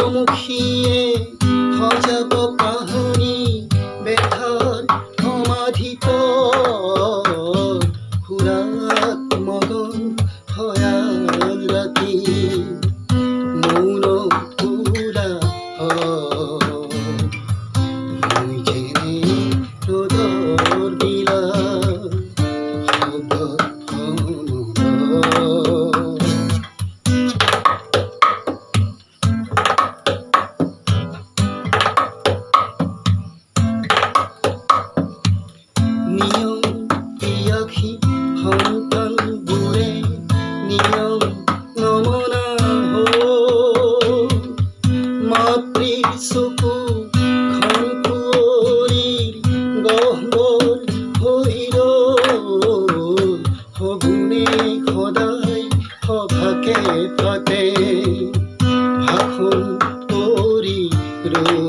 মুখিয়ে সজাব কাহানী ব্যথার সমাধিত সুরাত মগন খয়াল ৰাতি মৌন পুৰা মই যেনে ৰ'দৰ বিলা শব্দত নিয়ম প্ৰিয়সী সন্তানবোৰে নিয়ম নমনা হ'ল মাতৃৰ চকু খন কুঁৱৰীৰ গহ্বৰ হৈ ৰ'ল সগুণে সদায় সভাকে পাতে ভাষণ কৰি ৰ'ল